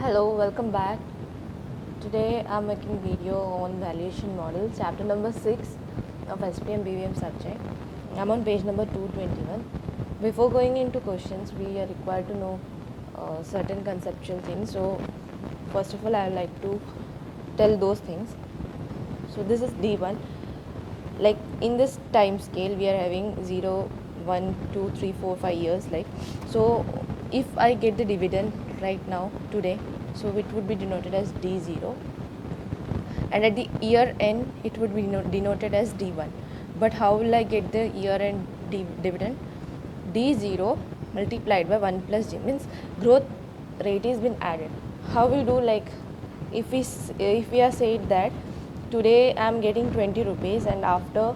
Hello, welcome back. Today I'm making video on valuation model, chapter number 6 of SPM BVM subject. I'm on page number 221. Before going into questions, we are required to know certain conceptual things. So, first of all, I would like to tell those things. So, this is D1. Like in this time scale, we are having 0, 1, 2, 3, 4, 5 years. Like so, if I get the dividend right now today, so it would be denoted as D0, and at the year end it would be denoted as D1. But how will I get the year end dividend? D0 multiplied by 1 plus G means growth rate is been added. How we do, like if we are said that today I am getting 20 rupees and after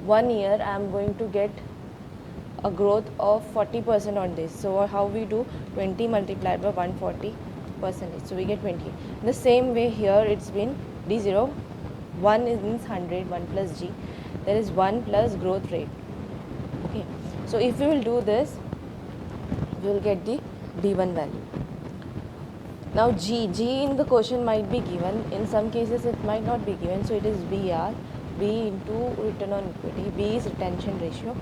1 year I am going to get a growth of 40% on this. So how we do 20 multiplied by 140 percentage, so we get 20. The same way here it's been D0, 1 is means 100, 1 plus G, there is 1 plus growth rate. Okay, so if we will do this, we will get the D1 value. Now G in the question might be given, in some cases it might not be given, so it is BR, B into return on equity. B is retention ratio,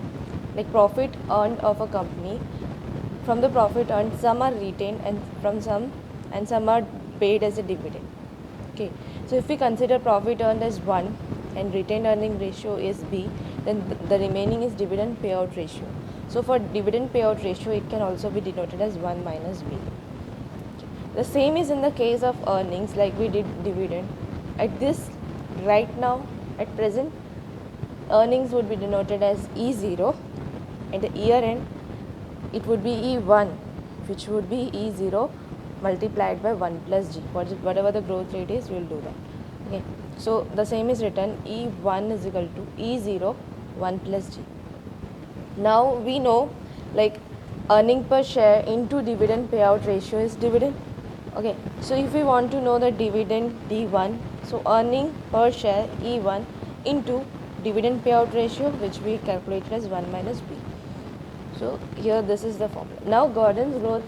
like profit earned of a company. From the profit earned, some are retained and some are paid as a dividend. Okay, so if we consider profit earned as 1 and retained earning ratio is B, then the remaining is dividend payout ratio. So for dividend payout ratio, it can also be denoted as 1 minus B. The same is in the case of earnings, like we did dividend. At this right now, at present, earnings would be denoted as E0, and the year end it would be E1, which would be E0 multiplied by 1 plus G. Whatever the growth rate is, we will do that. Okay, so the same is written, E1 is equal to E0 1 plus G. Now we know, like earning per share into dividend payout ratio is dividend. Okay, so if we want to know the dividend D1, so earning per share E1 into dividend payout ratio, which we calculated as 1 minus B. So here this is the formula. Now Gordon's growth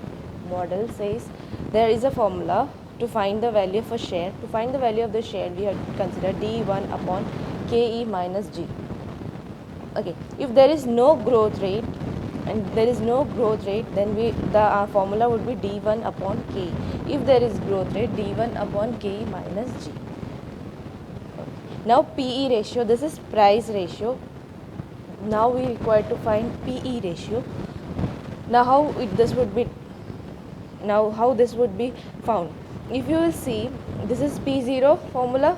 model says there is a formula to find the value of a share. To find the value of the share, we have to consider D1 upon KE minus G. Okay, if there is no growth rate, then the formula would be D1 upon K. If there is growth rate, D1 upon K minus G. Now PE ratio, this is price ratio. Now we require to find PE ratio. Now how this would be found? If you will see, this is P0 formula.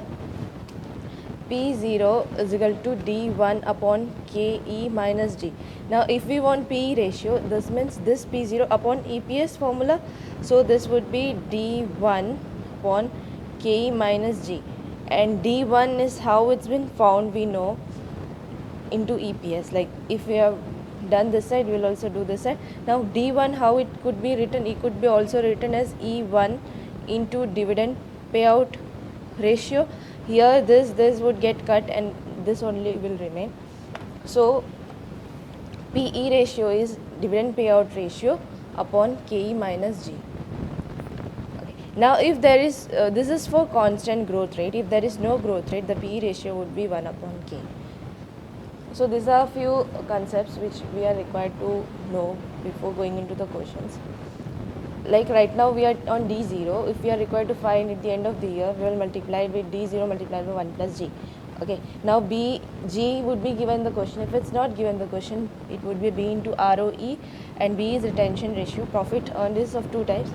P0 is equal to D1 upon KE minus G. Now if we want PE ratio, this means this P0 upon EPS formula. So this would be D1 upon KE minus G. And D1 is how it's been found, we know, into EPS. Like if we have done this side, we will also do this side. Now D1, how it could be written? It could be also written as E1 into dividend payout ratio. Here this would get cut and this only will remain. So PE ratio is dividend payout ratio upon KE minus G. Okay. Now if there is, this is for constant growth rate. If there is no growth rate, the PE ratio would be 1 upon K. So these are a few concepts which we are required to know before going into the questions. Like right now we are on D0. If we are required to find at the end of the year, we will multiply with D0 multiplied by 1 plus G. Okay, now G would be given the question. If it's not given the question, it would be B into ROE, and B is retention ratio. Profit earned is of two types.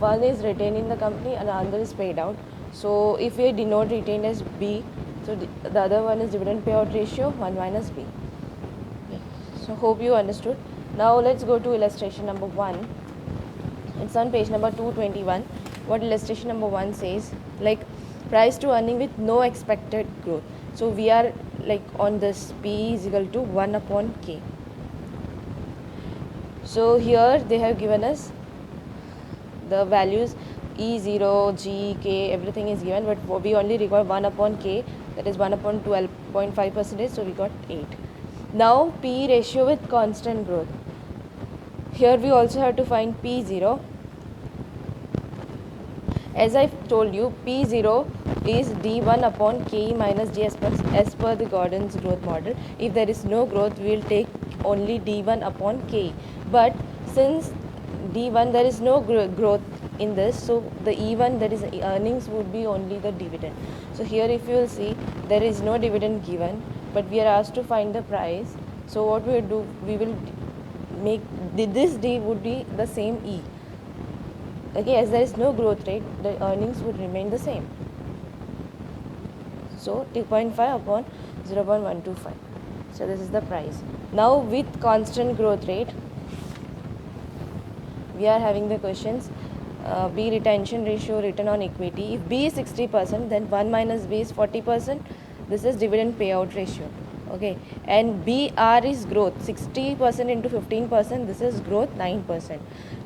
One is retained in the company and another is paid out. So if we denote retained as B, so the other one is dividend payout ratio 1 minus B. Okay. So hope you understood. Now let's go to illustration number 1. It's on page number 221. What illustration number 1 says, like price to earning with no expected growth. So we are like on this P is equal to 1 upon K. So here they have given us the values E0, G, K, everything is given, but we only require 1 upon K, that is 1 upon 12.5%, so we got 8. Now P ratio with constant growth. Here we also have to find P0. As I told you, P0 is d1 upon ke minus g as per the Gordon's growth model. If there is no growth, we will take only d1 upon ke. But since d1 there is no growth in this, so the E1, that is earnings, would be only the dividend. So here if you will see, there is no dividend given, but we are asked to find the price. So what we will do, we will make this D would be the same E. Okay, as there is no growth rate, the earnings would remain the same. So 2.5 upon 0.125. So this is the price. Now with constant growth rate, we are having the questions. B retention ratio, return on equity. If B is 60%, then 1 minus B is 40%. This is dividend payout ratio. Okay, and BR is growth, 60% into 15%. This is growth, 9%.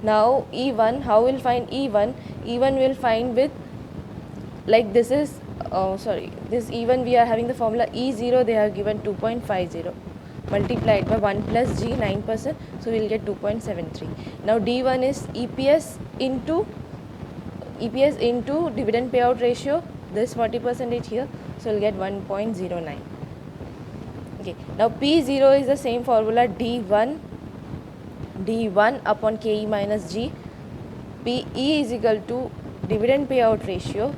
Now E1, how we'll find E1? E1 will find with, like this is this E1, we are having the formula E0, they have given 2.50 multiplied by 1 plus G, 9%, so we will get 2.73. Now D1 is EPS into dividend payout ratio, this 40% here, so we'll get 1.09. Okay, now P0 is the same formula, D1 upon KE minus G. PE is equal to dividend payout ratio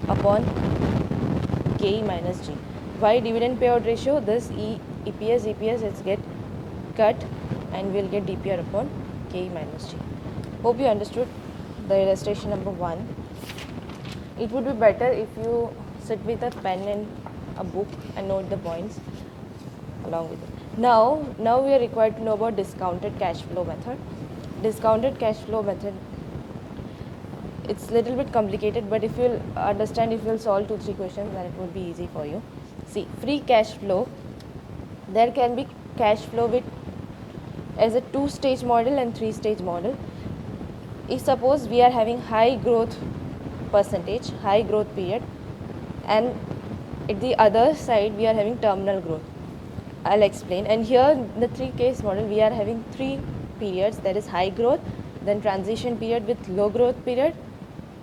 upon KE minus G. Why dividend payout ratio? This EPS let's get cut and we'll get DPR upon KE minus G. Hope you understood the illustration number 1. It would be better if you sit with a pen and a book and note the points along with it. Now we are required to know about discounted cash flow method. Discounted cash flow method, it's little bit complicated, but if you'll understand, if you'll solve 2-3 questions, then it would be easy for you. See, free cash flow, there can be cash flow with as a 2-stage model and 3-stage model. If suppose we are having high growth percentage, high growth period, and at the other side we are having terminal growth, I'll explain. And here in the 3-case model, we are having 3 periods, that is high growth, then transition period with low growth period,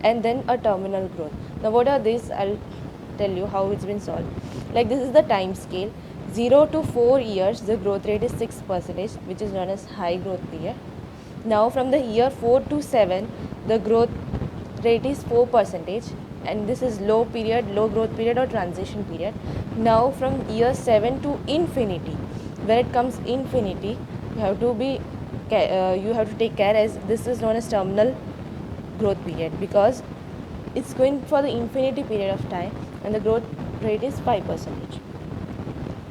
and then a terminal growth. Now what are these? I'll tell you how it's been solved. Like this is the time scale. 0 to 4 years, the growth rate is 6%, which is known as high growth period. Now from the year 4 to 7, the growth rate is 4%, and this is low growth period or transition period. Now from year 7 to infinity, where it comes infinity, you have to take care, as this is known as terminal growth period, because it's going for the infinity period of time and the growth rate is 5%.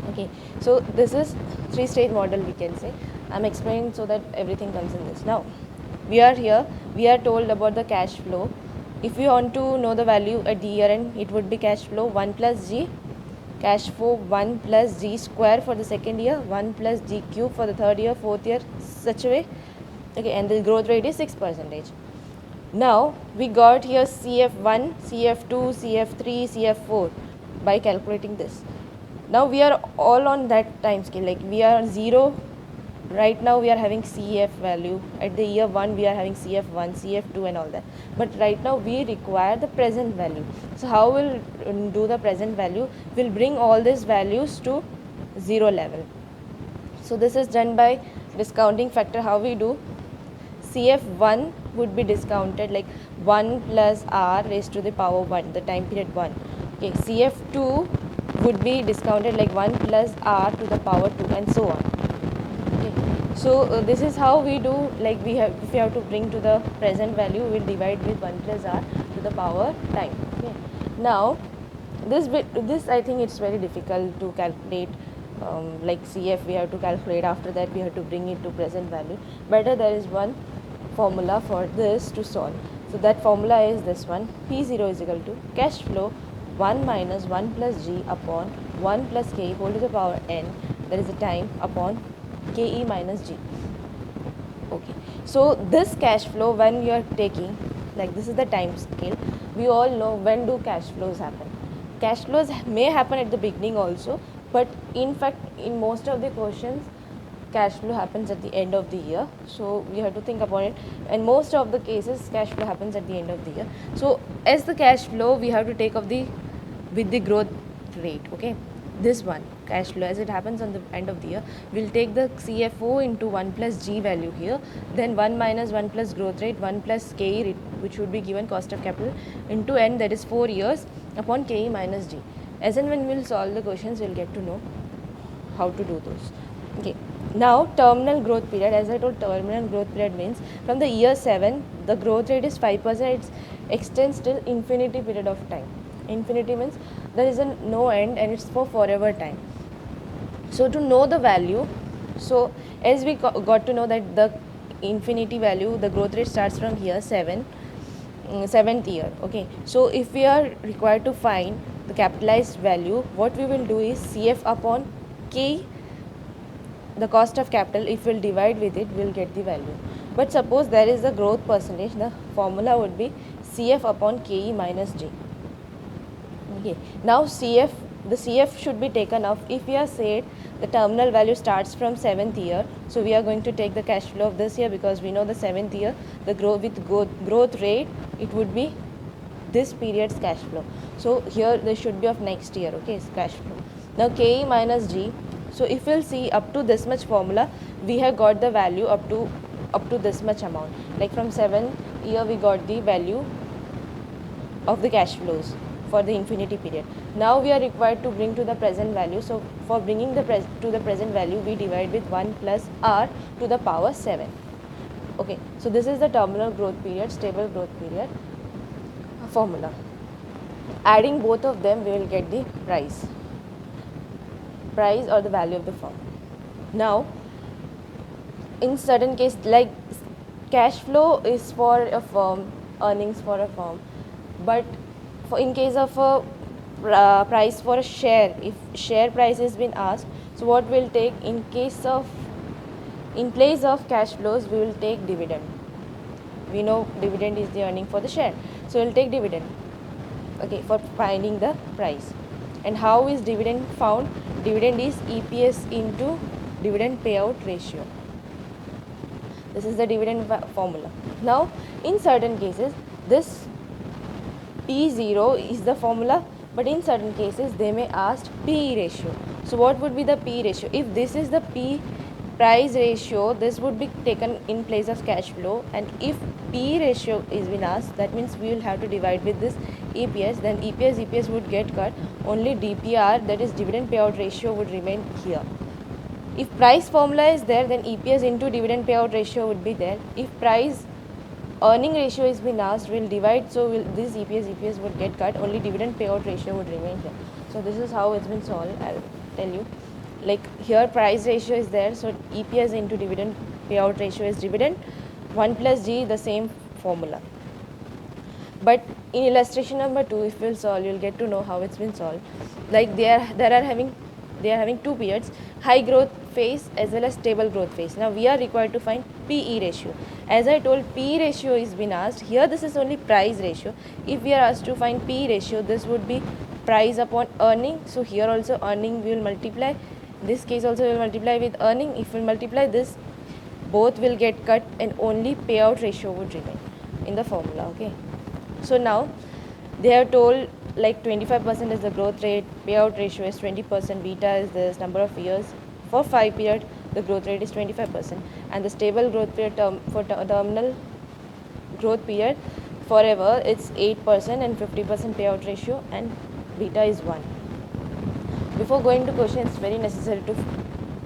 Okay, so this is 3-stage model, we can say. I'm explaining so that everything comes in this. Now we are here, we are told about the cash flow. If you want to know the value at the year end, it would be cash flow 1 plus G, cash flow 1 plus G square for the second year, 1 plus G cube for the third year, fourth year, such a way. Okay, and the growth rate is 6%. Now we got here CF1, CF2, CF3, CF4 by calculating this. Now we are all on that time scale, like we are 0. Right now we are having CF value. At the year 1 we are having CF1, CF2 and all that. But right now we require the present value. So how we'll do the present value? We'll bring all these values to 0 level. So this is done by discounting factor. How we do? CF1 would be discounted like 1 plus R raised to the power 1, the time period 1. Okay, CF2 would be discounted like 1 plus R to the power 2 and so on. So this is how we do, like if we have to bring to the present value, we will divide with 1 plus R to the power time. Okay. Now this I think it's very difficult to calculate, like CF we have to calculate, after that we have to bring it to present value. Better there is one formula for this to solve. So that formula is this one, P0 is equal to cash flow 1 minus 1 plus G upon 1 plus K whole to the power N, that is the time, upon KE minus G. Okay, so this cash flow, when you are taking, like this is the time scale, we all know when do cash flows happen. Cash flows may happen at the beginning also, but in fact in most of the questions cash flow happens at the end of the year, so we have to think about it. And most of the cases cash flow happens at the end of the year. So as the cash flow we have to take of the with the growth rate. Okay, this one cash flow as it happens on the end of the year, we'll take the CFO into 1 plus G value here, then 1 minus 1 plus growth rate, 1 plus KE rate, which would be given cost of capital into N, that is 4 years, upon KE minus G. As and when we'll solve the questions, we'll get to know how to do those. Okay, now terminal growth period. As I told, terminal growth period means from the year 7 the growth rate is 5%, it extends till infinity period of time. Infinity means there is a no end and it's for forever time. So to know the value, so as we got to know that the infinity value, the growth rate starts from here 7th year. Okay, so if we are required to find the capitalized value, what we will do is CF upon K, the cost of capital, if we'll divide with it, we'll get the value. But suppose there is a growth percentage, the formula would be CF upon KE minus J. Okay, now CF, the CF should be taken off. If we are said the terminal value starts from 7th year, so we are going to take the cash flow of this year, because we know the 7th year, the growth rate, it would be this period's cash flow. So here this should be of next year. Okay, it's cash flow. Now KE minus G. So if we'll see up to this much formula, we have got the value up to this much amount. Like from 7th year we got the value of the cash flows for the infinity period. Now we are required to bring to the present value. So for bringing to the present value, we divide with 1 plus R to the power 7. Okay, so this is the terminal growth period, stable growth period formula. Adding both of them, we will get the price or the value of the firm. Now in certain case, like cash flow is for a firm, earnings for a firm, but in case of a price for a share, if share price has been asked, so what we'll take in place of cash flows, we will take dividend. We know dividend is the earning for the share, so we'll take dividend. Okay, for finding the price. And how is dividend found? Dividend is EPS into dividend payout ratio. This is the dividend formula. Now in certain cases this P0 is the formula, but in certain cases they may ask PE ratio. So what would be the PE ratio? If this is the P price ratio, this would be taken in place of cash flow, and if PE ratio is been asked, that means we will have to divide with this EPS, then EPS would get cut, only DPR, that is dividend payout ratio, would remain here. If price formula is there, then EPS into dividend payout ratio would be there. If price earning ratio is been asked, we'll divide, so this EPS would get cut, only dividend payout ratio would remain here. So this is how it's been solved. I'll tell you. Like here price ratio is there, so EPS into dividend payout ratio is dividend, 1 plus G, the same formula. But in illustration number 2, if we'll solve, you'll get to know how it's been solved. Like they are having two periods, high growth phase as well as stable growth phase. Now we are required to find PE ratio. As I told, PE ratio is been asked. Here this is only price ratio. If we are asked to find PE ratio, this would be price upon earning. So here also earning we will multiply. This case also we will multiply with earning. If we multiply this, both will get cut and only payout ratio would remain in the formula. Okay. So now they have told like 25% is the growth rate, payout ratio is 20%, beta is this number of years. For 5 period, the growth rate is 25%, and the stable growth period for terminal growth period forever, it's 8% and 50% payout ratio, and beta is 1. Before going to question, it's very necessary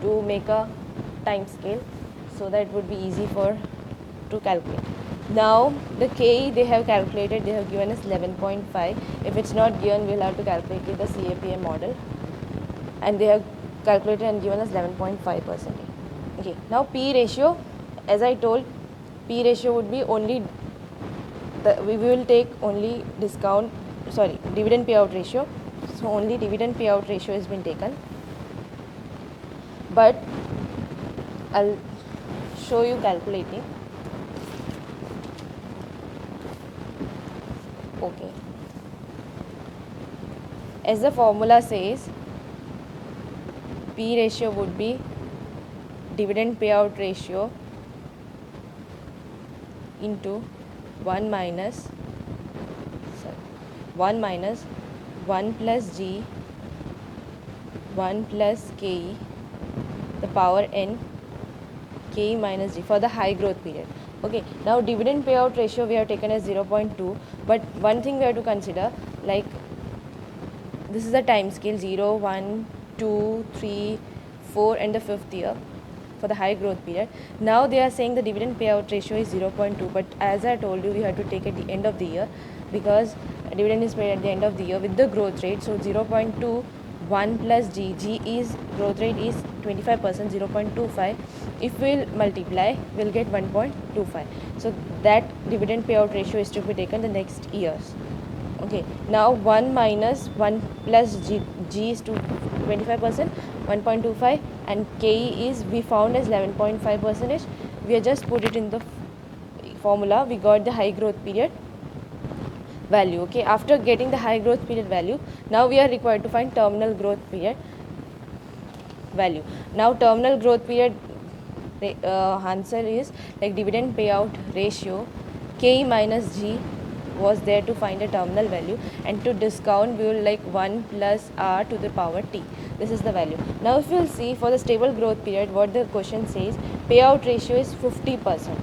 to make a time scale so that it would be easy to calculate. Now the KE they have calculated, they have given us 11.5. If it's not given, we'll have to calculate with the CAPM model, and they have calculated and given us 11.5%. Okay, now P ratio, as I told, P ratio would be only we will take only dividend payout ratio. So only dividend payout ratio has been taken, but I'll show you calculating. Okay, as the formula says, P ratio would be dividend payout ratio into 1 minus 1 plus g 1 plus ke the power n ke minus g for the high growth period. Okay, now dividend payout ratio we have taken as 0.2, but one thing we have to consider, like this is the time scale 0, 1, 2, 3, 4 and the 5th year for the high growth period. Now they are saying the dividend payout ratio is 0.2, but as I told you, we have to take at the end of the year because dividend is paid at the end of the year with the growth rate. So 0.2 1 plus g is growth rate is 25%, 0.25. If we'll multiply, we'll get 1.25. So that dividend payout ratio is to be taken the next years. Okay, now 1 minus 1 plus g is to 25%, 1.25, and ke is we found as 11.5%. We have just put it in the formula. We got the high growth period value. Okay, after getting the high growth period value, now we are required to find terminal growth period value. Now terminal growth period answer is like dividend payout ratio k minus g was there to find a terminal value, and to discount we will like 1 plus r to the power t. This is the value. Now if you will see for the stable growth period, what the question says, payout ratio is 50%.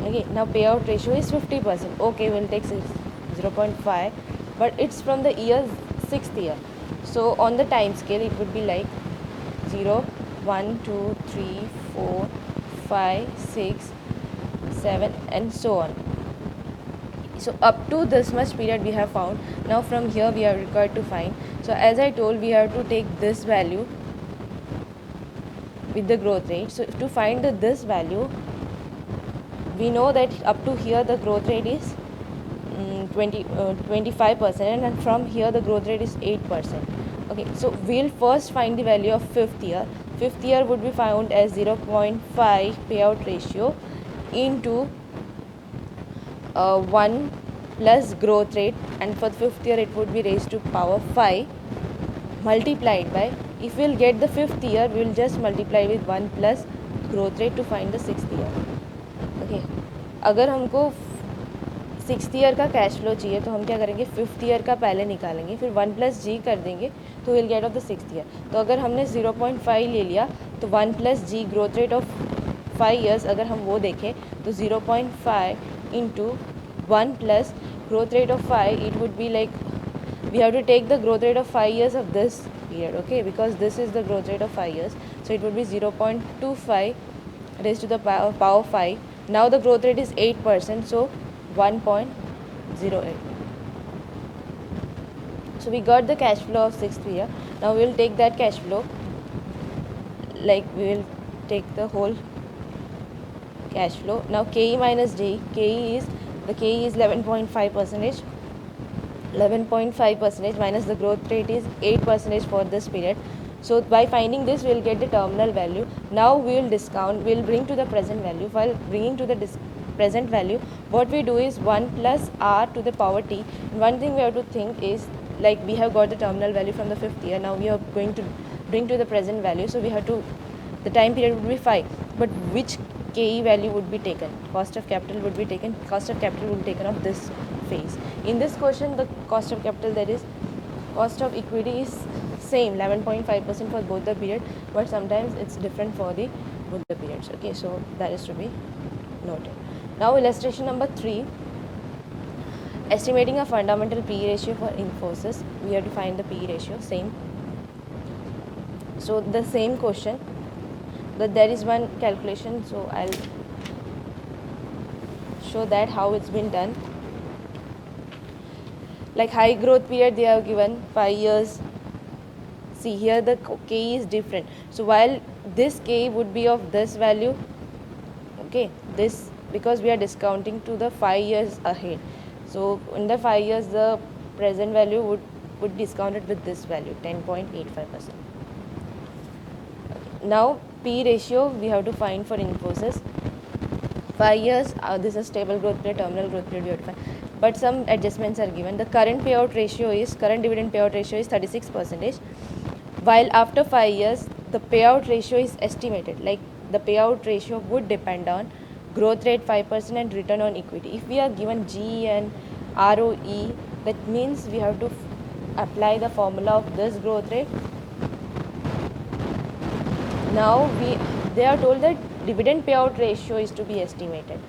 Okay, now payout ratio is 50%. Okay, we'll take 0.5, but it's from the year 6th year. So on the time scale it would be like 0, 1, 2, 3, 4, 5, 6, 7 and so on. So up to this much period we have found. Now from here we are required to find. So as I told, we have to take this value with the growth rate. So to find this value, we know that up to here the growth rate is 25%, and from here the growth rate is 8%. Okay, so we'll first find the value of 5th year. 5th year would be found as 0.5 payout ratio into 1 plus growth rate, and for the 5th year it would be raised to power 5 multiplied by, if we'll get the 5th year, we will just multiply with 1 plus growth rate to find the 6th year. Okay, अगर हमको 6th year का cash flow चाहिए तो हम क्या करेंगे, 5th year का पहले निकालेंगे, फिर 1 प्लस जी कर देंगे तो will get of the 6th year. तो अगर हमने 0.5 ले लिया तो 1 plus g growth rate of 5 years अगर हम वो देखें तो 0.5 into 1 plus growth rate of 5, it would be like we have to take the growth rate of 5 years of this period, okay, because this is the growth rate of 5 years. So it would be 0.25 raised to the power 5. Now the growth rate is 8%, so 1.08. So we got the cash flow of 6th year. Now we will take that cash flow, like we will take the whole cash flow. Now KE minus J, KE is 11.5%. 11.5% minus the growth rate is 8% for this period. So by finding this, we will get the terminal value. Now we will discount, we will bring to the present value. While bringing to the present value, what we do is 1 plus r to the power t. And one thing we have to think is, like we have got the terminal value from the 5th year. Now we are going to bring to the present value. So we have to, the time period would be 5. But which KE value would be taken? Cost of capital would be taken. Cost of capital will be taken of this phase. In this question, the cost of capital, that is cost of equity, is same 11.5% for both the period, but sometimes it's different for the both the periods. Okay, so that is to be noted. Now illustration number 3, estimating a fundamental PE ratio for Infosys. We have to find the PE ratio, same. So the same question, but there is one calculation, so I'll show that how it's been done. Like high growth period, they have given 5 years. See here the K is different. So while this K would be of this value, okay, this, because we are discounting to the 5 years ahead. So in the 5 years, the present value would discount it with this value, 10.85%. Now P ratio we have to find for Infosys. 5 years, this is stable growth period, terminal growth period we have to find. But some adjustments are given. The current payout ratio is, current dividend payout ratio is 36%. While after 5 years, the payout ratio is estimated. Like the payout ratio would depend on growth rate 5% and return on equity. If we are given G and ROE, that means we have to apply the formula of this growth rate. Now they are told that dividend payout ratio is to be estimated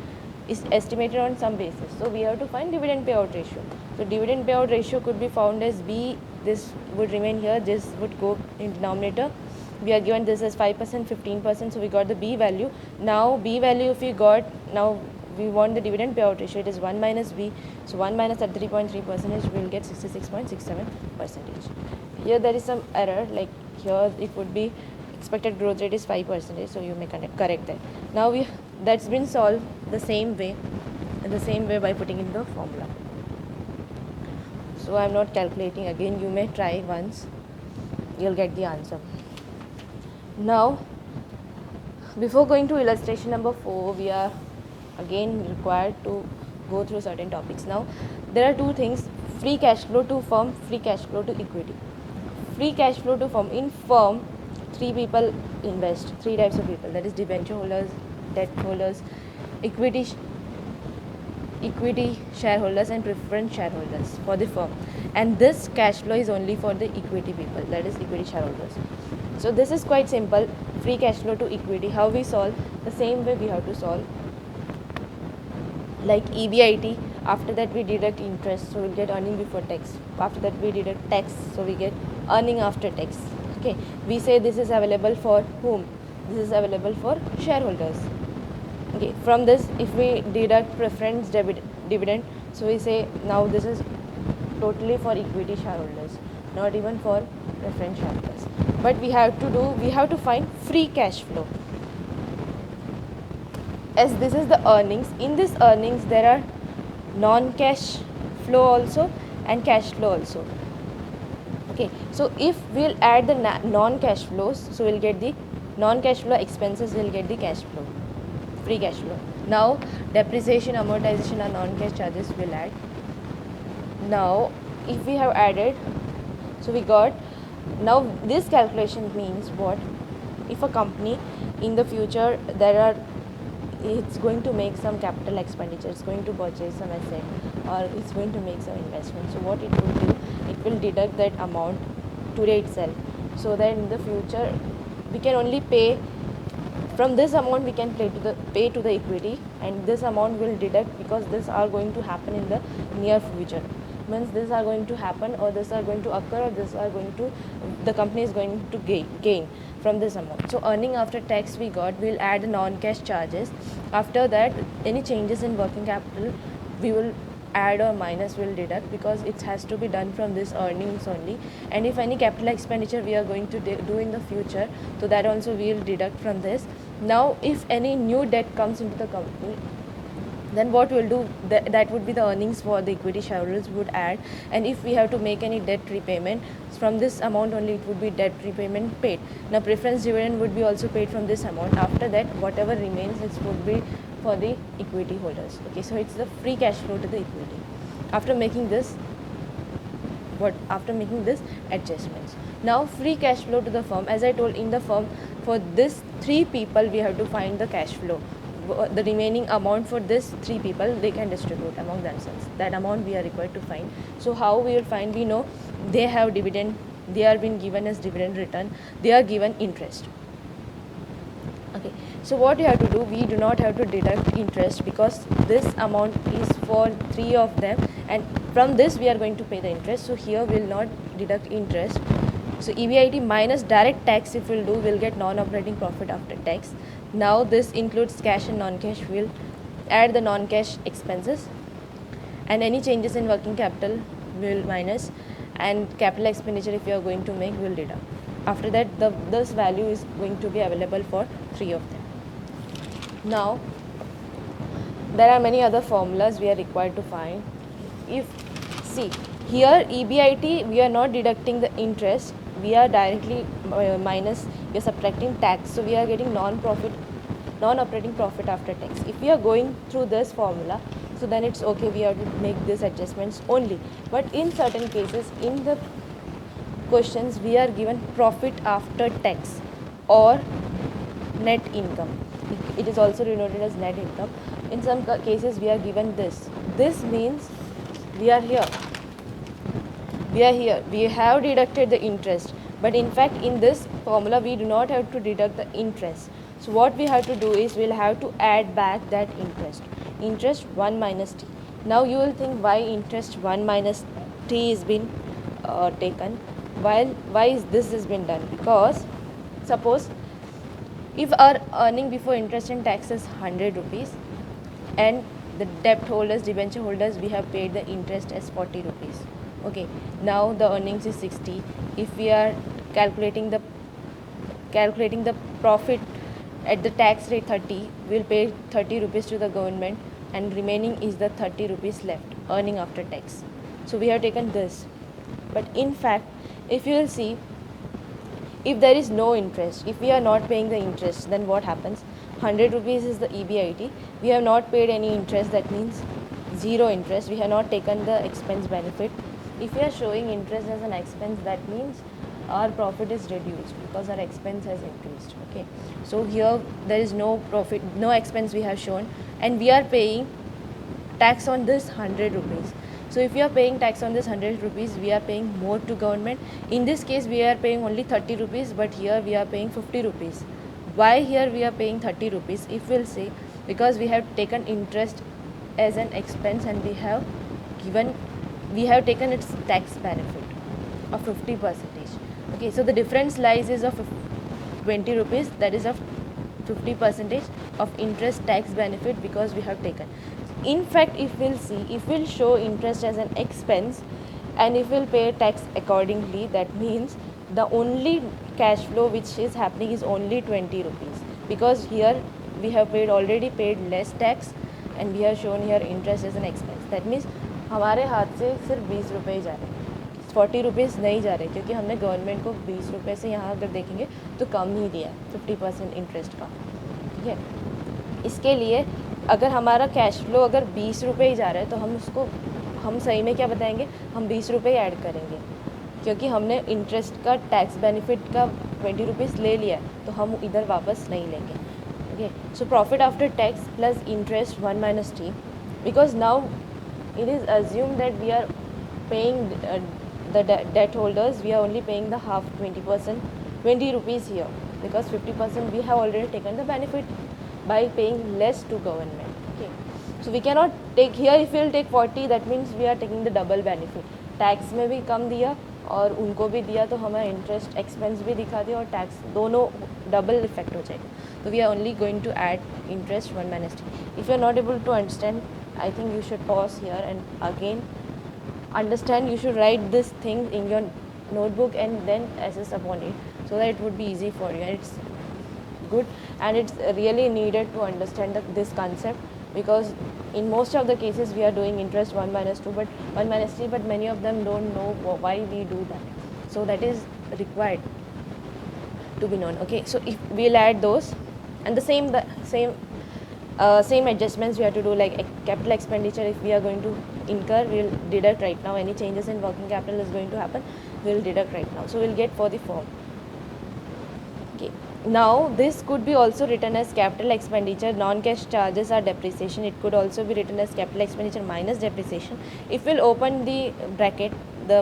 on some basis. So we have to find dividend payout ratio. So dividend payout ratio could be found as B. This would remain here. This would go in denominator. We are given this as 5%, 15%. So we got the B value. Now B value if we got, now we want the dividend payout ratio. It is 1 minus B. So 1 minus 33.3%, we will get 66.67%. Here there is some error, like here it would be expected growth rate is 5%, so you may correct that. Now that's been solved the same way by putting in the formula. So I'm not calculating again, you may try once, you'll get the answer. Now before going to illustration number 4, we are again required to go through certain topics. Now there are two things: free cash flow to firm, free cash flow to equity. Free cash flow to firm. In firm, three people invest, three types of people, that is debenture holders, debt holders, equity shareholders and preference shareholders for the firm. And this cash flow is only for the equity people, that is equity shareholders. So this is quite simple, free cash flow to equity. How we solve? The same way we have to solve, like EBIT. After that we deduct interest, so we'll get earning before tax. After that we deduct tax, so we get earning after tax. Okay, we say this is available for whom? This is available for shareholders. Okay, from this if we deduct preference dividend, so we say now this is totally for equity shareholders, not even for preference shareholders. But we have to find free cash flow. As this is the earnings, in this earnings there are non-cash flow also and cash flow also. Okay, so if we'll add the non-cash flows, so we'll get the non-cash flow expenses, we'll get the cash flow, free cash flow. Now depreciation, amortization are non-cash charges, we'll add. Now if we have added, so we got, now this calculation means what? If a company in the future it's going to make some capital expenditure, it's going to purchase some asset, or it's going to make some investment, so what it will do, it will deduct that amount today itself, so that in the future we can only pay from this amount, we can pay to the equity, and this amount will deduct because this are going to happen in the near future. Means this are going to happen, or this are going to occur, or this are going to, the company is going to gain from this amount. So earning after tax we got, we'll add non-cash charges. After that, any changes in working capital we will add or minus, will deduct, because it has to be done from this earnings only. And if any capital expenditure we are going to do in the future, so that also we will deduct from this. Now if any new debt comes into the company, then what we'll do, that would be the earnings for the equity shareholders would add. And if we have to make any debt repayment, from this amount only it would be debt repayment paid. Now preference dividend would be also paid from this amount. After that, whatever remains, it would be for the equity holders. Okay, so it's the free cash flow to the equity after making this adjustments. Now free cash flow to the firm, as I told, in the firm for this three people we have to find the cash flow. The remaining amount for this three people, they can distribute among themselves. That amount we are required to find. So how we will find? We know they have dividend, they are being given as dividend return, they are given interest. Okay, so what you have to do, we do not have to deduct interest because this amount is for three of them, and from this we are going to pay the interest. So here we will not deduct interest. So EBIT minus direct tax, if we'll do, we'll get non-operating profit after tax. Now this includes cash and non-cash. We'll add the non-cash expenses, and any changes in working capital will minus, and capital expenditure if you are going to make, will deduct. After that, this value is going to be available for three of them. Now there are many other formulas we are required to find. If see here EBIT, we are not deducting the interest, we are directly minus, we are subtracting tax, so we are getting non-operating profit after tax. If we are going through this formula, so then it's okay, we have to make these adjustments only. But in certain cases, in the questions we are given profit after tax or net income. It is also denoted as net income. In some cases we are given this means we are here, we have deducted the interest, but in fact in this formula we do not have to deduct the interest. So what we have to do is we'll have to add back that interest 1 minus t. Now you will think why interest 1 minus t is been taken, why is this has been done? Because suppose if our earning before interest and tax is 100 rupees and the debt holders, debenture holders, we have paid the interest as 40 rupees. Okay, now the earnings is 60. If we are calculating the profit at the tax rate 30, we'll pay 30 rupees to the government and remaining is the 30 rupees left, earning after tax. So we have taken this. But in fact, if you will see, if there is no interest, if we are not paying the interest, then what happens? 100 rupees is the EBIT. We have not paid any interest, that means zero interest. We have not taken the expense benefit. If we are showing interest as an expense, that means our profit is reduced because our expense has increased. Okay, so here there is no profit, no expense we have shown, and we are paying tax on this 100 rupees. So if we are paying tax on this 100 rupees, we are paying more to government. In this case, we are paying only 30 rupees, but here we are paying 50 rupees. Why here we are paying 30 rupees? If we'll say, because we have taken interest as an expense and we have taken its tax benefit of 50%. Okay, so the difference lies is of 20 rupees, that is of 50% of interest tax benefit because we have taken. In fact, if we'll show interest as an expense and if we'll pay tax accordingly, that means the only cash flow which is happening is only 20 rupees, because here we have already paid less tax and we have shown here interest as an expense. That means हमारे हाथ से सिर्फ 20 रुपये जा रहे हैं, 40 rupees नहीं जा रहे, क्योंकि हमने गवर्नमेंट को 20 रुपये से यहाँ अगर देखेंगे तो कम ही दिया 50% इंटरेस्ट का. ठीक है, इसके लिए अगर हमारा कैश फ्लो अगर 20 रुपये ही जा रहा है तो हम सही में क्या बताएंगे, हम 20 रुपये ऐड करेंगे, क्योंकि हमने इंटरेस्ट का टैक्स बेनिफिट का 20 रुपीज़ ले लिया है तो हम इधर वापस नहीं लेंगे. Okay, so profit after tax plus interest 1 minus T, because now it is assumed that we are paying the debt holders, we are only paying the half 20%, 20 rupees here, because 50% we have already taken the benefit by paying less to government. Okay, so we cannot take here, if we will take 40, that means we are taking the double benefit. Tax में भी कम दिया और उनको भी दिया तो हमें interest expense भी दिखा दिया और टैक्स दोनों डबल इफेक्ट हो जाएगा. तो we are only going to add interest 1 minus t. If you are not able to understand, I think you should pause here and again understand. You should write this thing in your notebook and then assess upon it, so that it would be easy for you. And it's good and it's really needed to understand this concept, because in most of the cases we are doing interest 1 minus 2 but 1 minus 3, but many of them don't know why we do that. So that is required to be known. Okay, so if we'll add those and the same adjustments we have to do, like capital expenditure. If we are going to incur, we'll deduct right now. Any changes in working capital is going to happen, we'll deduct right now. So we'll get for the form. Okay, now this could be also written as capital expenditure. Non-cash charges are depreciation. It could also be written as capital expenditure minus depreciation. If we'll open the bracket, the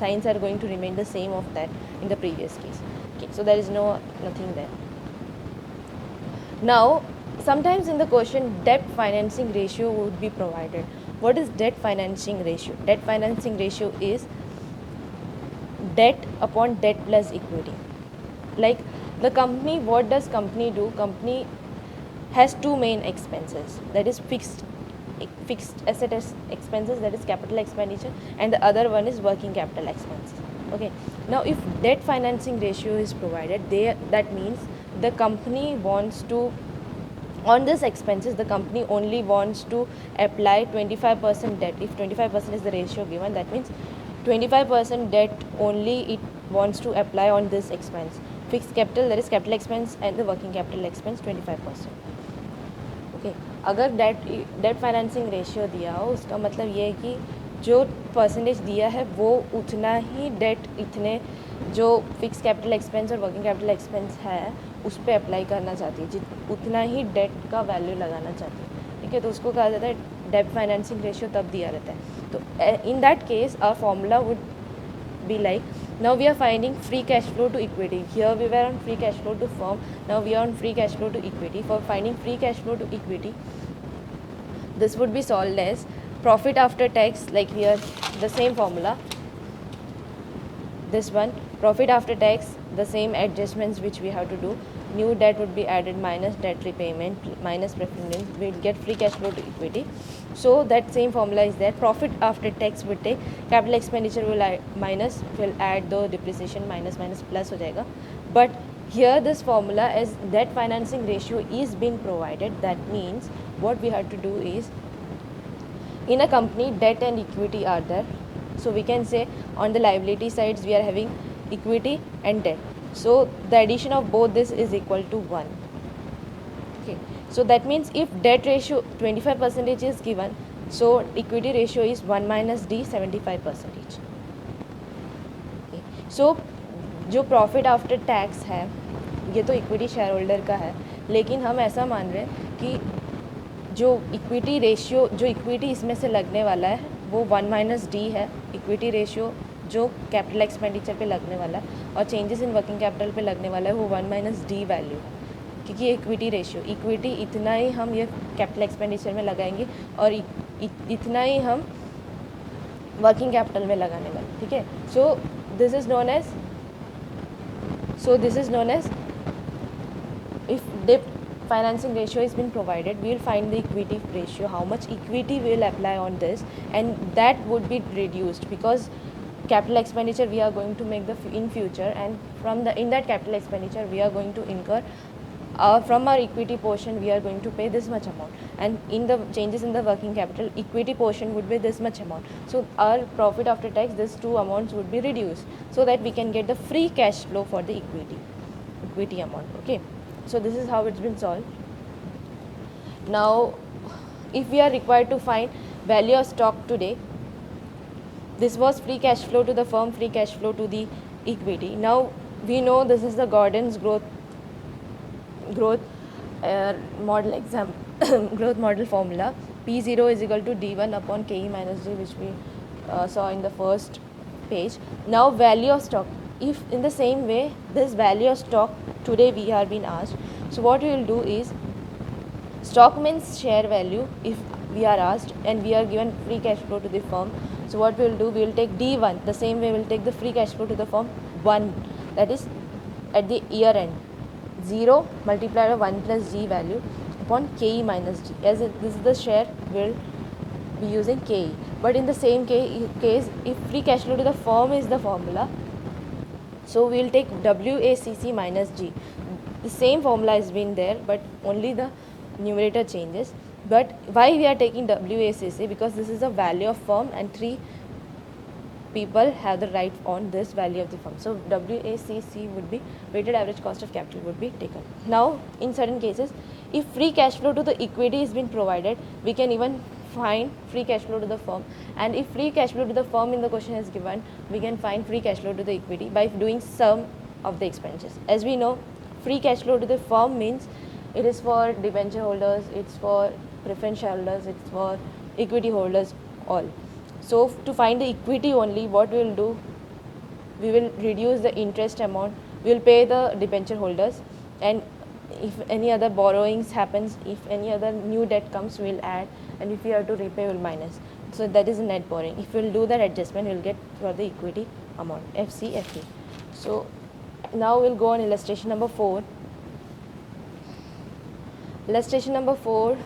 signs are going to remain the same of that in the previous case. Okay, so there is nothing there. Now sometimes in the question debt financing ratio would be provided. What is debt financing ratio? Debt financing ratio is debt upon debt plus equity. Like the company, what does company do? Company has two main expenses, that is fixed asset expenses, that is capital expenditure, and the other one is working capital expenses. Okay, now if debt financing ratio is provided, that means the company wants to, on this expenses, the company only wants to apply 25% debt. If 25% is the ratio given, that means 25% debt only it wants to apply on this expense. Fixed capital, that is capital expense, and the working capital expense 25%. Okay, अगर debt financing ratio दिया हो, उसका मतलब ये है कि जो percentage दिया है वो उतना ही डेट इतने जो फिक्स कैपिटल एक्सपेंस और वर्किंग कैपिटल एक्सपेंस है उस पर अप्लाई करना चाहती है, उतना ही डेट का वैल्यू लगाना चाहती है, ठीक है। तो उसको कहा जाता है डेट फाइनेंसिंग रेशियो, तब दिया रहता है। तो in that case our formula would be like, now we are finding free cash flow to equity. Here we were on free cash flow to firm, now we are on free cash flow to equity. For finding free cash flow to equity, this would be solved as profit after tax, like here the same formula, this one, profit after tax, the same adjustments which we have to do. New debt would be added minus debt repayment minus preference, we'll get free cash flow to equity. So that same formula is there. Profit after tax would take capital expenditure will add the depreciation minus plus हो जाएगा. But here this formula as debt financing ratio is being provided. That means what we have to do is, in a company debt and equity are there. So we can say on the liability sides we are having equity and debt. So the addition of both this is equal to 1. Okay. So that means if debt ratio 25% is given, so equity ratio is 1 minus D 75%. Okay. So जो profit after tax है ये तो equity share holder का है, लेकिन हम ऐसा मान रहे हैं कि जो इक्विटी रेशियो, जो इक्विटी इसमें से लगने वाला है वो 1 माइनस डी है इक्विटी रेशियो जो कैपिटल एक्सपेंडिचर पे लगने वाला है, और चेंजेस इन वर्किंग कैपिटल पे लगने वाला है वो 1 माइनस डी वैल्यू है, क्योंकि ये इक्विटी रेशियो, इक्विटी इतना ही हम ये कैपिटल एक्सपेंडिचर में लगाएंगे और इतना ही हम वर्किंग कैपिटल में लगाने वाले, ठीक है। So this is known as if debt financing ratio has been provided, we will find the equity ratio, how much equity we will apply on this, and that would be reduced because capital expenditure we are going to make in future, and in that capital expenditure we are going to incur from our equity portion we are going to pay this much amount, and in the changes in the working capital equity portion would be this much amount. So our profit after tax, these two amounts would be reduced so that we can get the free cash flow for the equity amount. Okay, so this is how it's been solved. Now if we are required to find value of stock today, this was free cash flow to the firm, free cash flow to the equity. Now we know this is the Gordon's growth model growth model formula. P0 is equal to D1 upon KE minus D, which we saw in the first page. Now value of stock, if in the same way this value of stock today we are being asked, so what we will do is, stock means share value if we are asked and we are given free cash flow to the firm. So what we will do, we will take D1, the same way we will take the free cash flow to the firm 1, that is at the year end, 0 multiplied by 1 plus G value upon KE minus D, as this is the share, we will be using KE. But in the same case, if free cash flow to the firm is the formula, so we will take WACC minus G. The same formula has been there, but only the numerator changes. But why we are taking WACC? Because this is the value of firm and 3 people have the right on this value of the firm. So WACC would be weighted average cost of capital would be taken. Now in certain cases, if free cash flow to the equity is been provided, we can even find free cash flow to the firm, and if free cash flow to the firm in the question is given, we can find free cash flow to the equity by doing sum of the expenses. As we know, free cash flow to the firm means it is for debenture holders, it's for preference shareholders, it's for equity holders all. So to find the equity only, what we will do, we will reduce the interest amount, we will pay the debenture holders, and if any other borrowings happens, if any other new debt comes, we will add, and if we have to repay, we will minus. So that is a net borrowing. If we will do that adjustment, we will get for the equity amount, FCFE. So now we will go on illustration number 4. Illustration number 4,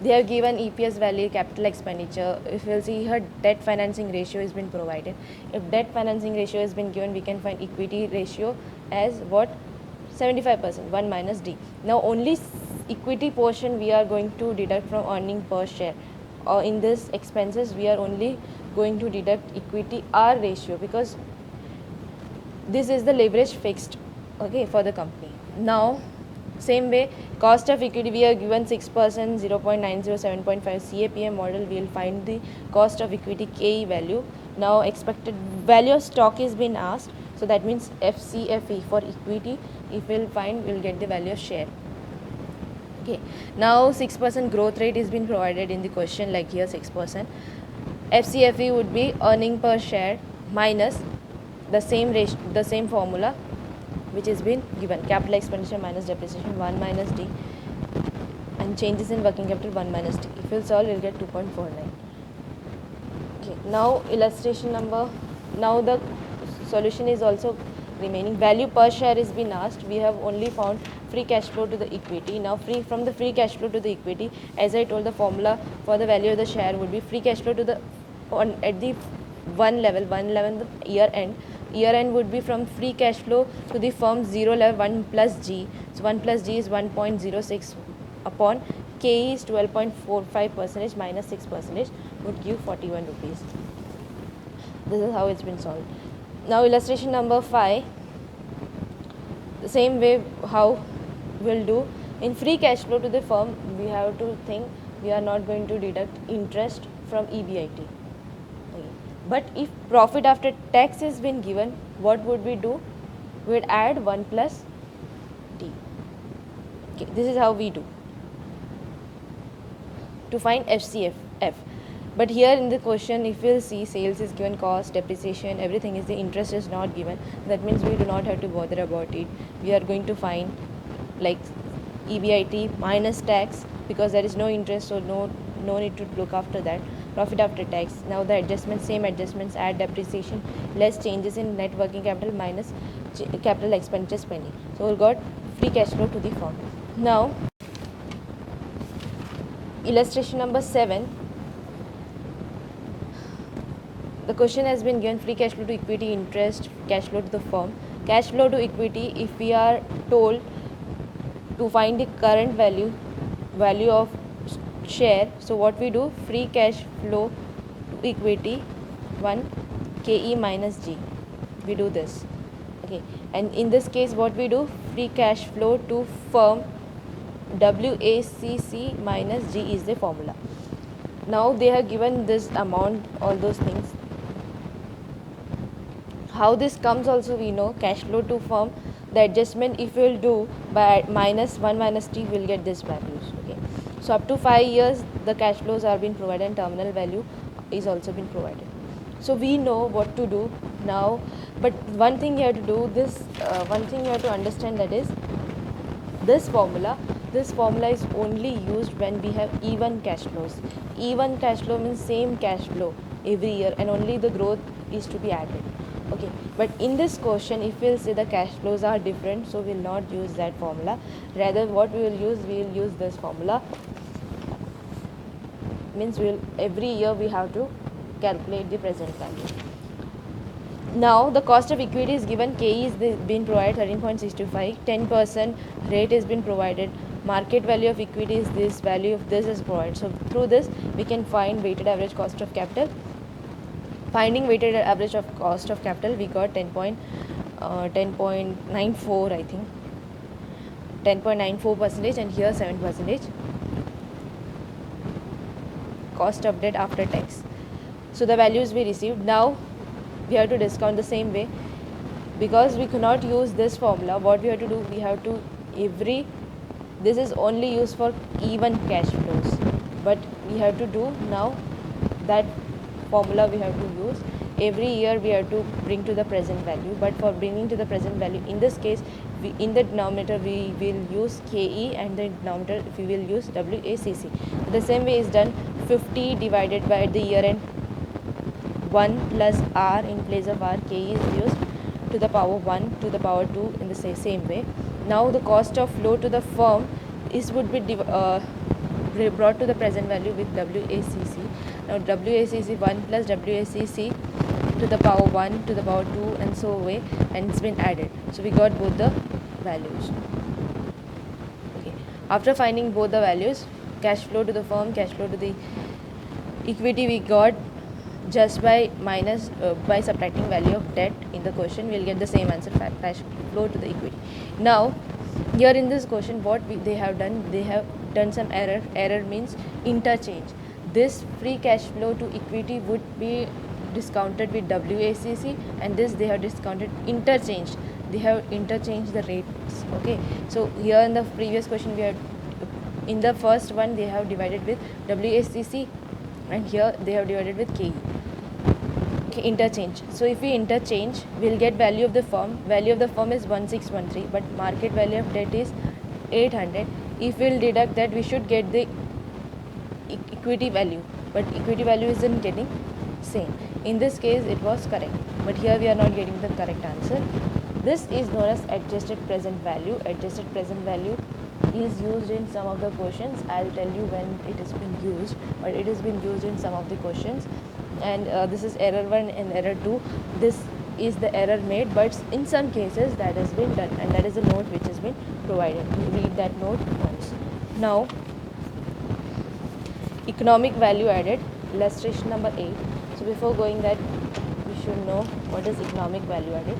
they have given EPS value, capital expenditure. If you will see here, debt financing ratio has been provided. If debt financing ratio has been given, we can find equity ratio as what? 75%, 1 minus D. Now only equity portion we are going to deduct from earning per share. Or in this expenses, we are only going to deduct equity R ratio, because this is the leverage fixed, okay, for the company. Now same way, cost of equity we are given 6%, 0.90, 7.5 CAPM model, we will find the cost of equity KE value. Now expected value of stock is been asked, So that means FCFE for equity, if we'll find, we'll get the value of share. Okay, now 6% growth rate is been provided in the question, like here 6%. FCFE would be earning per share minus the same ratio, the same formula which has been given, capital expenditure minus depreciation 1 minus D, and changes in working capital 1 minus D. If you'll solve, you'll get 2.49. Okay, now illustration number, now the solution is also remaining. Value per share is been asked. We have only found free cash flow to the equity. Now from the free cash flow to the equity, as I told, the formula for the value of the share would be free cash flow to the at the one level the year end would be from free cash flow to the firm 0 level 1 plus G. So 1 plus G is 1.06 upon K is 12.45% minus 6% would give 41 rupees. This is how it's been solved. Now illustration number 5, the same way how we'll do. In free cash flow to the firm, we have to think we are not going to deduct interest from EBIT. Okay. But if profit after tax has been given, what would we do? We'd add 1 plus D. Okay. This is how we do to find FCF. But here in the question, if you'll see, sales is given, cost, depreciation, everything is, the interest is not given. That means we do not have to bother about it. We are going to find like EBIT minus tax, because there is no interest, so no need to look after that. Profit after tax. Now the adjustments, same adjustments, add depreciation less changes in net working capital minus capital expenditure spending. So we got free cash flow to the firm. Now illustration number 7. The question has been given, free cash flow to equity, interest, cash flow to the firm. Cash flow to equity, if we are told to find the current value of share, so what we do, free cash flow to equity 1 KE minus G. We do this. Okay, and in this case what we do, free cash flow to firm WACC minus G is the formula. Now they have given this amount, all those things. How this comes also we know, cash flow to firm, the adjustment if we will do by minus 1 minus T, we will get this values. Okay, so up to 5 years the cash flows are being provided and terminal value is also been provided. So we know what to do now, but one thing you have to do, one thing you have to understand, that is this formula is only used when we have even cash flows. Even cash flow means same cash flow every year, and only the growth is to be added. Okay, but in this question, if we'll say the cash flows are different, so we'll not use that formula. Rather, what we will use this formula. Means every year we have to calculate the present value. Now the cost of equity is given, KE is been provided 13.625, 10% rate has been provided, market value of equity is this, value of this is provided. So through this we can find weighted average cost of capital. Finding weighted average of cost of capital, we got 10.94, I think 10.94%, and here 7%. Cost of debt after tax. So the values we received. Now we have to discount the same way, because we cannot use this formula. What we have to do, we have to this is only used for even cash flows, but we have to do now that formula we have to use. Every year we have to bring to the present value, but for bringing to the present value, in this case in the denominator we will use KE, and the denominator we will use WACC. The same way is done. 50 divided by the year end 1 plus R, in place of R KE is used, to the power 1 to the power 2 in the same way. Now the cost of flow to the firm would be brought to the present value with WACC. Now WACC 1 plus WACC to the power 1 to the power 2 and so away, and it's been added. So we got both the values. Okay. After finding both the values, cash flow to the firm, cash flow to the equity, we got just by subtracting value of debt in the question, we'll get the same answer, cash flow to the equity. Now here in this question, what they have done some error means interchange. This free cash flow to equity would be discounted with WACC, and this they have discounted interchanged. They have interchanged the rates. Okay, so here in the previous question we had, in the first one they have divided with WACC, and here they have divided with KE. Okay, interchange. So if we interchange, we'll get value of the firm. Value of the firm is 1613, but market value of debt is 800. If we'll deduct that, we should get the equity value, but equity value isn't getting same. In this case it was correct, but here we are not getting the correct answer. This is known as adjusted present value. Adjusted present value is used in some of the questions. I'll tell you when it has been used, but it has been used in some of the questions. And this is error 1 and error 2. This is the error made, but in some cases that has been done, and that is a note which has been provided. You read that note once. Now, economic value added, illustration number 8. So before going that, we should know what is economic value added.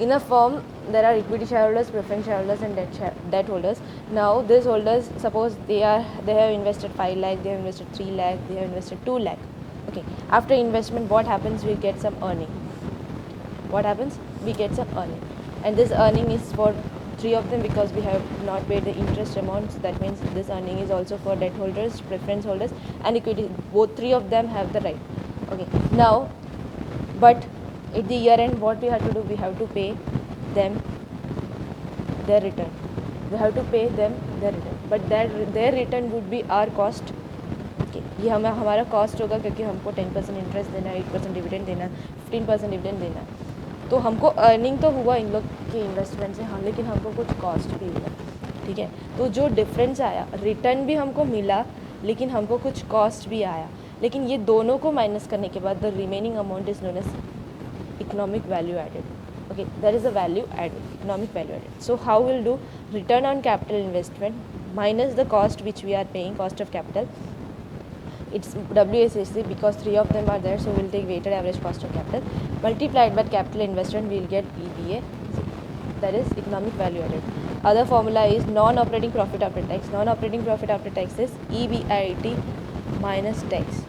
In a firm, there are equity shareholders, preference shareholders, and debt holders. Now, these holders, suppose they have invested 5 lakh, they have invested 3 lakh, they have invested 2 lakh. Okay. After investment, what happens? We get some earning. What happens? We get some earning, and this earning is for 3 of them because we have not paid the interest amount. So that means this earning is also for debt holders, preference holders, and equity. Both 3 of them have the right. Okay. Now, but at the year end, what we have to do? We have to pay them their return. We have to pay them their return, but their return would be our cost. Okay, ये हमारा cost होगा क्योंकि हमको 10% interest देना है, 8% dividend देना है, 15% dividend देना है. तो हमको अर्निंग तो हुआ इन लोग के इन्वेस्टमेंट से, हाँ, लेकिन हमको कुछ कॉस्ट भी हुआ. ठीक है, तो जो डिफरेंस आया, रिटर्न भी हमको मिला लेकिन हमको कुछ कॉस्ट भी आया, लेकिन ये दोनों को माइनस करने के बाद the remaining amount is known as economic value added. Okay, there is a value added, economic value added. So how we'll do? Return on capital investment minus the cost which we are paying, cost of capital. It's WACC because 3 of them are there, so we'll take weighted average cost of capital multiplied by capital investment. We'll get EVA, that is economic value added. Other formula is non-operating profit after tax. Non-operating profit after tax is EBIT minus tax.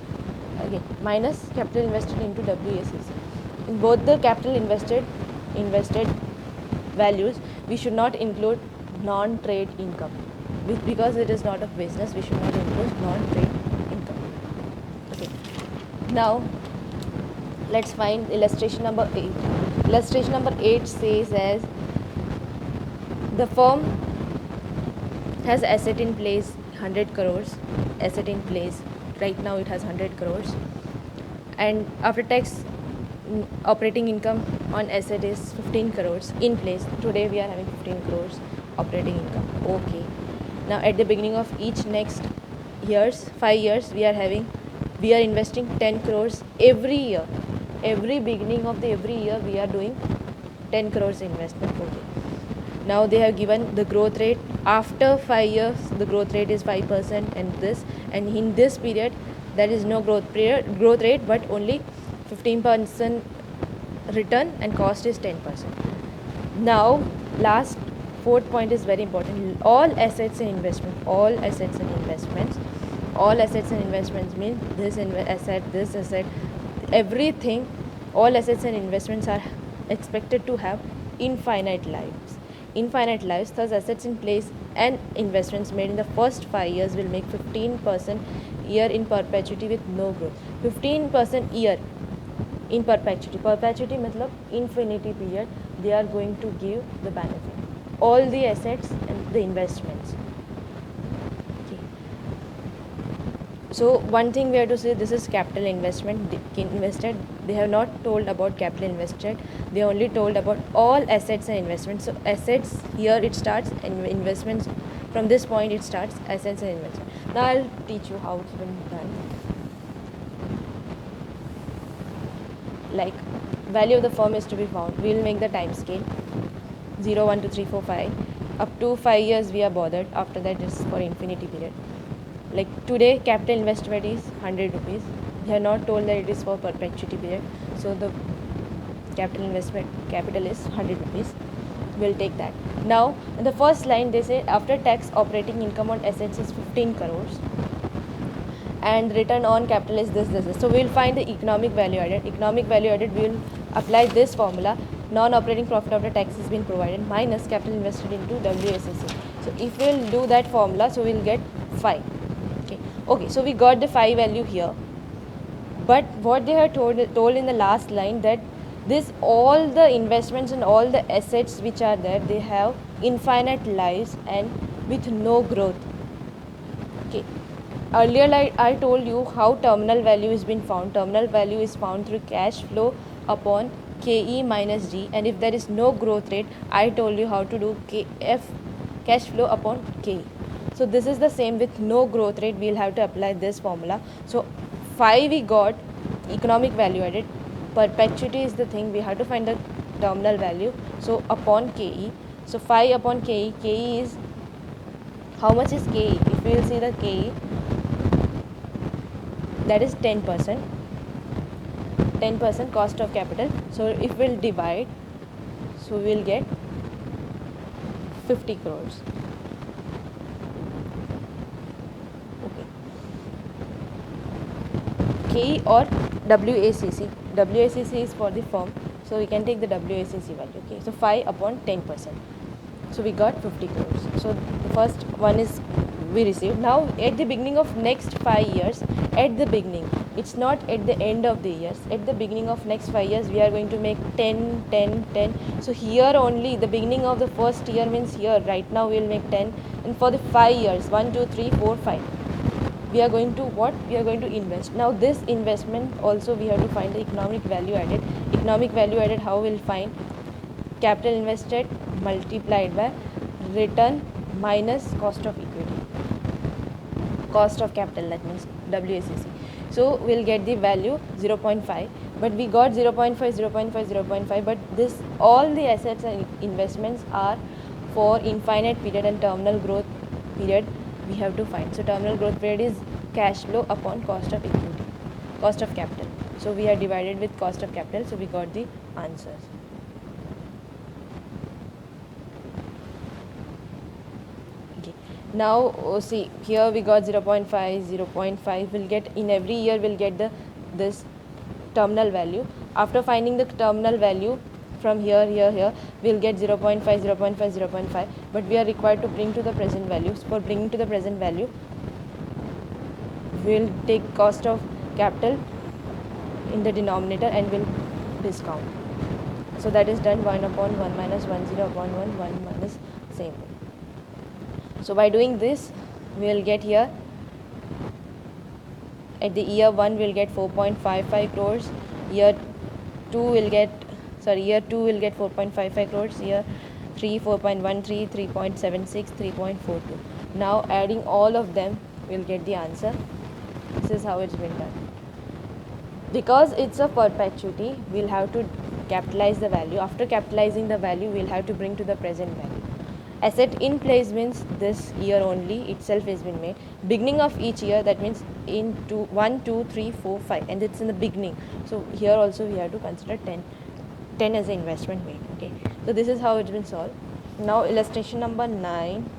Okay, minus capital invested into WACC. In both the capital invested values, we should not include non-trade income because it is not of business. We should not include non-trade income. Okay. Now, let's find illustration number 8. Illustration number 8 says as the firm has asset in place 100 crores. Asset in place right now it has 100 crores, and after tax operating income on asset is 15 crores in place. Today we are having 15 crores operating income. Okay. Now at the beginning of each next years, 5 years, we are investing 10 crores every year. Every beginning of the every year we are doing 10 crores investment. Okay. Now they have given the growth rate. After 5 years, the growth rate is 5%, and in this period there is no growth rate, but only 15% return, and cost is 10%. Now, last 4th point is very important. All assets and investments. All assets and investments. All assets and investments mean this asset, everything. All assets and investments are expected to have infinite lives. Infinite lives. Thus, assets in place and investments made in the first 5 years will make 15% year in perpetuity with no growth. 15% year in perpetuity. Perpetuity मतलब infinity period. They are going to give the benefit. All the assets and the investments. Okay. So one thing we have to say, this is capital investment invested. They have not told about capital invested. They only told about all assets and investments. So assets here it starts, and investments from this point it starts, assets and investments. Now I'll teach you how it's been done. Like value of the firm is to be found. We will make the time scale 0, 1, 2, 3, 4, 5. Up to 5 years we are bothered. After that it's for infinity period. Like today capital investment is 100 rupees. They are not told that it is for perpetuity period. So the capital is 100 rupees. We'll take that. Now in the first line they say after tax operating income on assets is 15 crores. and return on capital is this. So we'll find the economic value added. Economic value added, we will apply this formula. Non-operating profit after tax has been provided minus capital invested into WACC. So if we'll do that formula, so we'll get 5. Okay, so we got the 5 value here. But what they have told in the last line, that this all the investments and all the assets which are there, they have infinite lives and with no growth. Okay. Earlier, like I told you how terminal value is been found. Terminal value is found through cash flow upon KE minus G, and if there is no growth rate, I told you how to do KF, cash flow upon KE. So this is the same with no growth rate. We'll have to apply this formula. So 5 we got economic value added. Perpetuity is the thing, we have to find the terminal value. So upon KE. So 5 upon KE. KE is, how much is KE? If we will see the KE, that is 10%. 10% cost of capital. So if we'll divide, so we'll get 50 crores. Okay. KE or WACC. WACC is for the firm, so we can take the WACC value. Okay, so 5 upon 10%. So we got 50 crores. So the first one is we received. Now at the beginning of next 5 years, at the beginning, it's not at the end of the years, at the beginning of next 5 years, we are going to make 10, 10, 10. So here only the beginning of the first year means here, right now we will make 10, and for the 5 years, 1, 2, 3, 4, 5, we are going to what? We are going to invest. Now this investment also we have to find the economic value added. Economic value added, how we'll find? Capital invested multiplied by return minus cost of equity. Cost of capital, that means WACC. So we'll get the value 0.5, but we got 0.5, 0.5, 0.5, but this all the assets and investments are for infinite period, and terminal growth period we have to find. So terminal growth period is cash flow upon cost of equity, cost of capital. So we are divided with cost of capital, so we got the answers. Now see, here we got 0.5, 0.5. We'll get in every year, we'll get this terminal value. After finding the terminal value from here, we'll get 0.5, 0.5, 0.5. But we are required to bring to the present values. For bringing to the present value, we'll take cost of capital in the denominator and we'll discount. So that is done 1 upon 1 minus 1, 0 upon 1, 1 minus same. So by doing this, we will get here at the year 1 we will get 4.55 crores, year 2 will get 4.55 crores, year 3 4.13, 3.76, 3.42. Now adding all of them, we will get the answer. This is how it's been done. Because it's a perpetuity, we'll have to capitalize the value. After capitalizing the value, we'll have to bring to the present value. Asset in place means this year only itself has been made. Beginning of each year, that means in 1, 2, 3, 4, 5, and it's in the beginning. So here also we have to consider 10 as an investment made. Okay. So this is how it's been solved. Now illustration number 9.